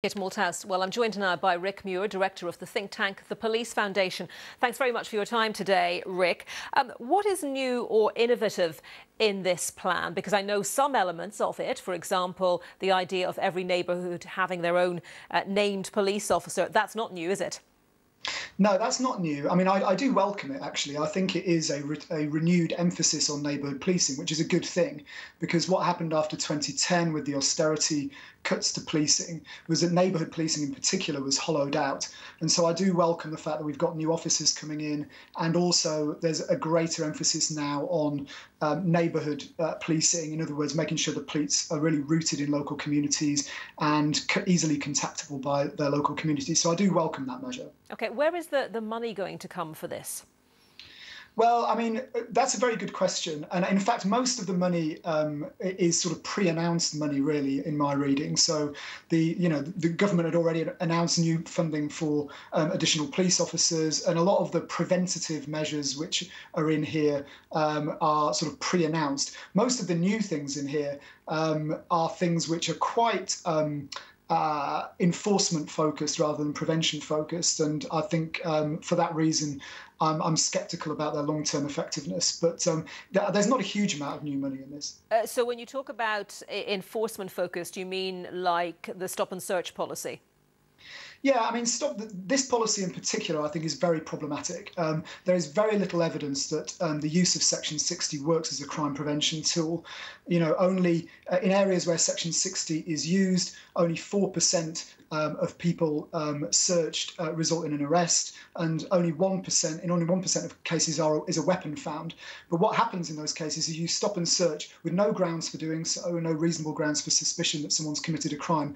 Kate Malthouse. Well, I'm joined now by Rick Muir, director of the think tank, the Police Foundation. Thanks very much for your time today, Rick. What is new or innovative in this plan? Because I know some elements of it, for example, the idea of every neighbourhood having their own named police officer. That's not new, is it? No, that's not new. I mean, I do welcome it, actually. I think it is a renewed emphasis on neighbourhood policing, which is a good thing, because what happened after 2010 with the austerity cuts to policing was that neighbourhood policing in particular was hollowed out. And so I do welcome the fact that we've got new officers coming in, and also there's a greater emphasis now on neighbourhood policing. In other words, making sure the police are really rooted in local communities and easily contactable by their local communities. So I do welcome that measure. OK, where is the money going to come for this? Well, I mean, that's a very good question. And in fact, most of the money is sort of pre-announced money, really, in my reading. So the government had already announced new funding for additional police officers, and a lot of the preventative measures which are in here are sort of pre-announced. Most of the new things in here are things which are quite enforcement focused rather than prevention focused, and I think for that reason I'm sceptical about their long-term effectiveness. But there's not a huge amount of new money in this. So when you talk about enforcement focused, you mean like the stop and search policy? Yeah, I mean, this policy in particular, I think, is very problematic. There is very little evidence that the use of Section 60 works as a crime prevention tool. Only in areas where Section 60 is used, only 4% of people searched result in an arrest, and only 1% in only 1% of cases is a weapon found. But what happens in those cases is you stop and search with no grounds for doing so, no reasonable grounds for suspicion that someone's committed a crime.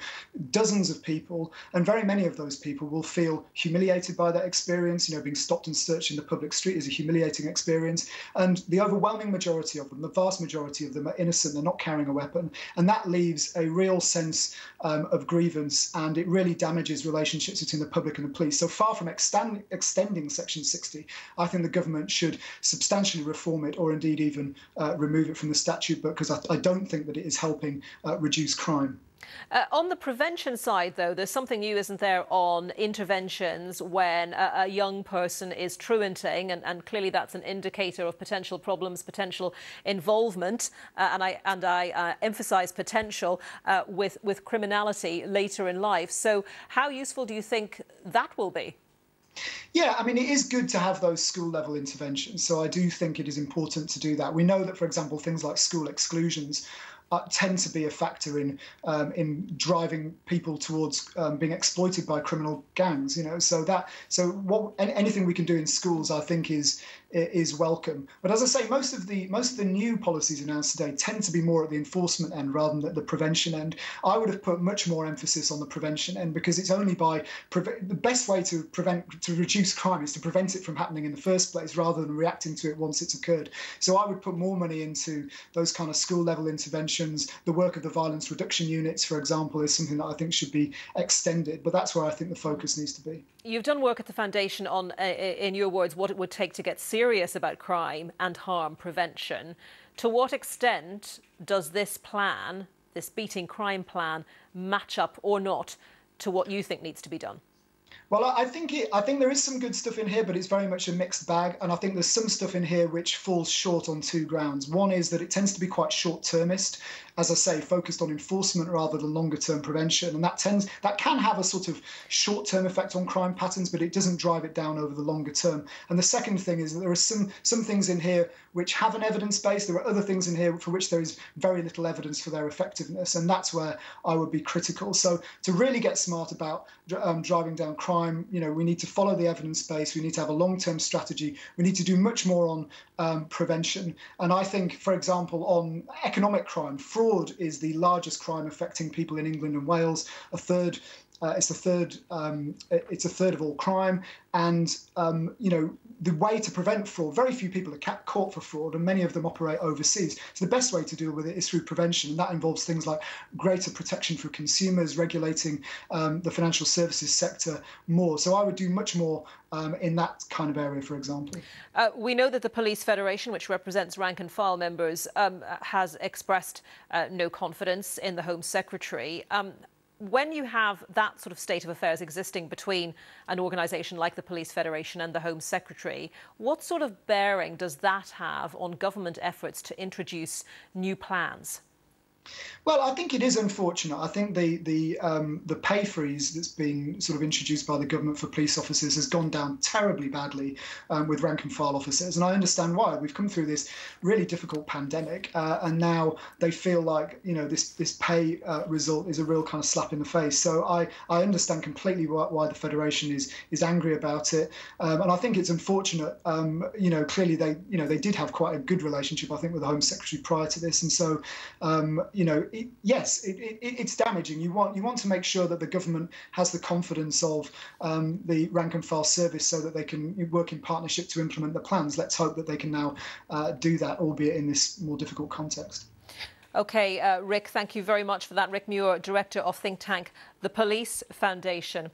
Dozens of people, and very many of those people, will feel humiliated by that experience. Being stopped and searched in the public street is a humiliating experience, and the overwhelming majority of them, the vast majority of them, are innocent. They're not carrying a weapon, and that leaves a real sense of grievance, and it really damages relationships between the public and the police. So far from extending Section 60, I think the government should substantially reform it, or indeed even remove it from the statute book, because I don't think that it is helping reduce crime. On the prevention side, though, there's something new, isn't there, on interventions when a young person is truanting, and clearly that's an indicator of potential problems, potential involvement, and I emphasise potential with criminality later in life. So how useful do you think that will be? Yeah, I mean, it is good to have those school-level interventions. So I do think it is important to do that. We know that, for example, things like school exclusions tend to be a factor in driving people towards being exploited by criminal gangs. Anything we can do in schools, I think, is welcome. But as I say, most of the new policies announced today tend to be more at the enforcement end rather than at the prevention end. I would have put much more emphasis on the prevention end, because it's only by the best way to reduce crime is to prevent it from happening in the first place, rather than reacting to it once it's occurred. So I would put more money into those kind of school-level interventions. The work of the violence reduction units, for example, is something that I think should be extended. But that's where I think the focus needs to be. You've done work at the Foundation on, in your words, what it would take to get serious about crime and harm prevention. To what extent does this plan, this beating crime plan, match up or not to what you think needs to be done? Well, I think there is some good stuff in here, but it's very much a mixed bag. And I think there's some stuff in here which falls short on two grounds. One is that it tends to be quite short-termist, as I say, focused on enforcement rather than longer-term prevention. And that can have a sort of short-term effect on crime patterns, but it doesn't drive it down over the longer term. And the second thing is that there are some things in here which have an evidence base. There are other things in here for which there is very little evidence for their effectiveness, and that's where I would be critical. So to really get smart about driving down crime, we need to follow the evidence base. We need to have a long-term strategy. We need to do much more on prevention. And I think, for example, on economic crime, fraud is the largest crime affecting people in England and Wales. It's a third of all crime, and the way to prevent fraud, very few people are caught for fraud, and many of them operate overseas. So the best way to deal with it is through prevention, and that involves things like greater protection for consumers, regulating the financial services sector more. So I would do much more in that kind of area, for example. We know that the Police Federation, which represents rank and file members, has expressed no confidence in the Home Secretary. when you have that sort of state of affairs existing between an organisation like the Police Federation and the Home Secretary, what sort of bearing does that have on government efforts to introduce new plans? Well, I think it is unfortunate. I think the pay freeze that's being sort of introduced by the government for police officers has gone down terribly badly with rank and file officers, and I understand why. We've come through this really difficult pandemic, and now they feel like this pay result is a real kind of slap in the face. So I understand completely why the Federation is angry about it, and I think it's unfortunate. Clearly they did have quite a good relationship, I think, with the Home Secretary prior to this, and so. Yes, it's damaging. You want to make sure that the government has the confidence of the rank and file service so that they can work in partnership to implement the plans. Let's hope that they can now do that, albeit in this more difficult context. OK, Rick, thank you very much for that. Rick Muir, Director of think tank the Police Foundation.